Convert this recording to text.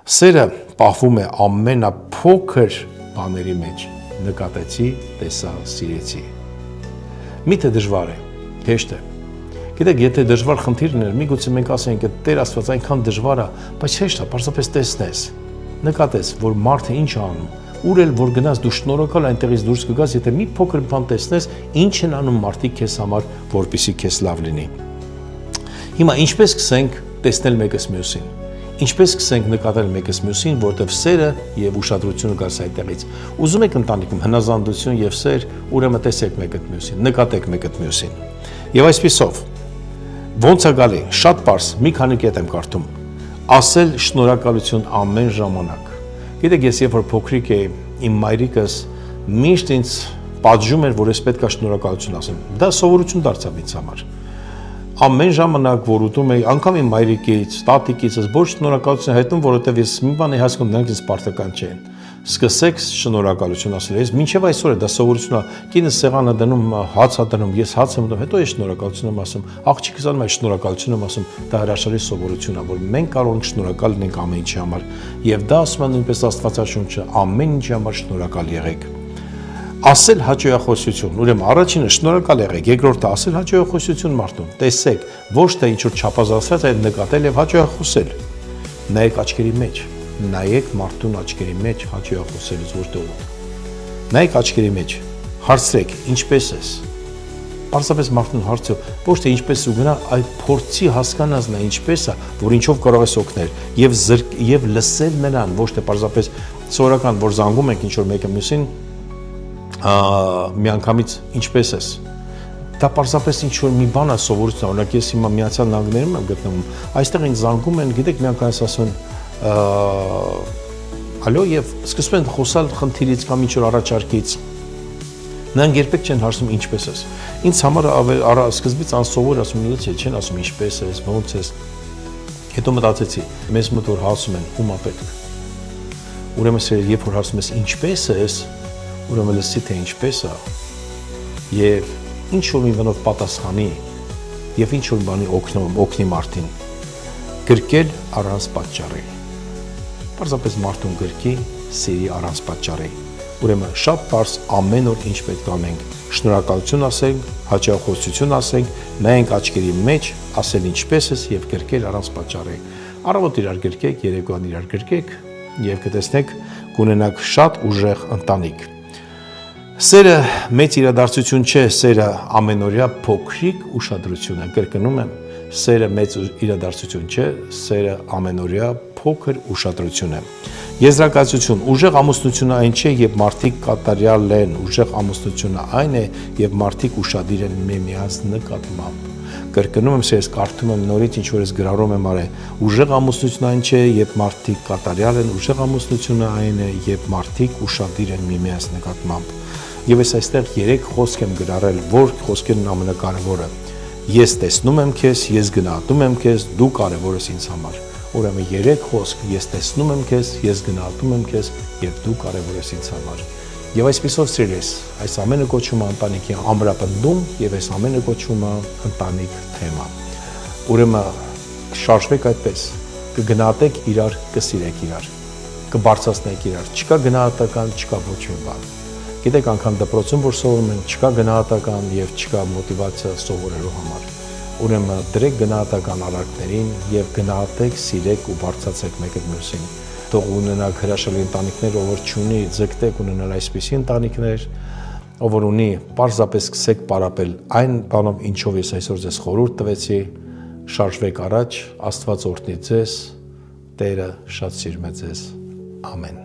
Սերը պահվում է ամենափոքր բաների մեջ, նկատեցի, տեսա, սիրեցի։ Միթե դժվար է, հեշտ է։ Գիտեք, եթե դժվար խնդիրներ, միգուցե մենք ասենք, այդ Տեր Աստված այնքան դժվար է, բայց հեշտ է, պարզապես տեսնես, նկատես, որ մարդը ինչ է անում, ուր էլ որ գնաս դու շնորհակալ այնտեղից դուրս կգաս, եթե մի փոքր բան տեսնես, ինչ են անում մարդիկ քեզ համար, որպեսզի քեզ լավ լինի։ Հիմա ինչպես սկսենք տեսնել մեկս մյուսին։ Ինչպես սկսենք նկատել մեկս մյուսին, որտեղ սերը եւ ուշադրությունը գալիս այդտեղից։ Ուզում եք ընտանիքում հնազանդություն եւ սեր, ուրեմն տեսեք մեկը մյուսին, նկատեք մեկը մյուսին։ Եվ այսպիսով ոնց է գալի, շատ པարզ, մի քանի կետ եմ կարդում։ Ասել շնորհակալություն ամեն ժամանակ։ Գիտեք, ես երբ որ փոքրիկ էի, իմ մայրիկս միշտ ինձ պատժում էր, որ ես պետք է շնորհակալություն ասեմ։ Դա սովորություն դարձավ ինձ համար։ Ամեն ժամանակ, որ ուտում էի, անգամ իմ մայրիկից, տատիկից, ոչ շնորհակալություն հայտնում, որովհետև ես մի բան էի հասկանում, նրանք ինձ պարտական չեն։ Սկսեք շնորհակալություն ասել։ Ես մինչև այսօր է դա սովորություն է։ Կինս սեղանը դնում, հաց է դնում, ես հաց եմ դնում, հետո ես շնորհակալություն եմ ասում։ Աղջիկս անում է շնորհակալություն եմ ասում։ Դա հրաշալի սովորություն է, որ մենք կարող ենք շնորհակալ լինենք ամեն ինչի համար։ Եվ դա ասում է նույնպես Աստվածաշունչը, ամեն ինչի համար շնորհակալ եղեք։ Ասել հաճոյախոսություն, ուրեմն առաջինը շնորհակալ եղեք, երկրորդը ասել հաճոյախոսություն մարդուն, տեսեք, ոչ թե ինչ-որ չափազանցած, այլ նկատել եւ հաճոյախոսել։ Նայեք աչքերի մեջ, նայեք մարդուն աչքերի մեջ հաճոյախոսելուց որտեղ ու։ Նայեք աչքերի մեջ, հարցրեք, ինչպես ես։ Պարզապես մարդուն հարցրեք, ոչ թե ինչպես ու գնա, այլ փորձի հասկանալ նա ինչպես է, որ ինչով կարող ես օգնել եւ լսել նրան, ոչ թե պարզապես սովորական, որ զանգում ենք ինչ-որ մեկը մյուսին միանգամից ինչպես ես։ Դա պարզապես ինչ-որ մի բան է սովորություն, օրինակ ես հիմա Միացյալ Նահանգներում եմ գտնվում, այստեղ ինձ զանգում են, գիտեք, միանգամից ասում են ալո եւ սկսում են խոսալ խնդիրից կամ ինչ-որ առաջարկից։ Նրանք երբեք չեն հարցնում ինչպես ես։ Ինձ համար սկզբից անսովոր ասում եմ, չեն ասում ինչպես ես, ոնց ես։ Հետո մտածեցի, մեզ մոտ որ հարցում են, ում է պետք։ Ուրեմն երբ որ հարցում ես ինչպես ես, ուրեմն լսի թե ինչպես է եւ ինչ որ մի բանով պատասխանի եւ ինչ որ բանի օգնի մարդին գրկել առանց պատճառի պարզապես մարդուն գրկի սիրի առանց պատճառի ուրեմն շատ པարզ ամեն օր ինչ պետք է անենք շնորհակալություն ասենք հաճախոսություն ասենք նայենք աչքերի մեջ ասել ինչպես ես եւ գրկել առանց պատճառի առավոտ իրար գրկեք երեկոյան իրար գրկեք եւ կտեսնեք կունենաք շատ ուժեղ ընտանիք Սերը մեծ իրադարձություն չէ, սերը ամենօրյա փոքրիկ ուշադրություն է, կրկնում եմ, սերը մեծ իրադարձություն չէ, սերը ամենօրյա փոքր ուշադրություն է։ Եզրակացություն, ուժեղ ամուսնությունը այն չէ, երբ մարդիկ կատարյալ են, ուժեղ ամուսնությունը այն է, երբ մարդիկ ուշադիր են միմյանց նկատմամբ։ Կրկնում եմ, ես կարդում եմ նորից ինչ որ ես գրառում եմ արել։ Ուժեղ ամուսնությունը այն չէ, երբ մարդիկ կատարյալ են, ուժեղ ամուսնությունը այն է, երբ մարդիկ ուշադիր են միմյանց նկատմամբ։ Եվ ես այստեղ 3 խոսք եմ գրառել, որ խոսքերն ամենակարևորը։ Ես տեսնում եմ քեզ, ես գնահատում եմ քեզ, դու կարևոր ես ինձ համար։ Ուրեմն 3 խոսք, ես տեսնում եմ քեզ, ես գնահատում եմ քեզ, եւ դու կարևոր ես ինձ համար։ Եվ այսպեսով սիրելիս, այս ամենը կոչվում է ընտանիքի ամրապնդում եւ այս ամենը կոչվում է ընտանիք թեմա։ Ուրեմն շարժվեք այդպես, կգնահատեք իրար, կսիրեք իրար, կբարձրացնեք իրար, չկա գնահատական, չկա ոչ մի բան։ Գիտեք, անգամ դպրոցում որ սովորում են, չկա գնահատական եւ չկա մոտիվացիա սովորելու համար։ Ուրեմն դրեք գնահատական արարքներին եւ գնահատեք, սիրեք ու բարձրացեք մեկը մյուսին։ Թող ունենաք հրաշալի ընտանիքներ, ով որ չունի, ձգտեք ունենալ այսպիսի ընտանիքներ, ով որ ունի, պարզապես սկսեք պարապել այն բանով, ինչով ես այսօր ձեզ խորհուրդ տվեցի, շարժվեք առաջ, Աստված օրհնի ձեզ, Տերը շատ սիրում է ձեզ։ Ամեն։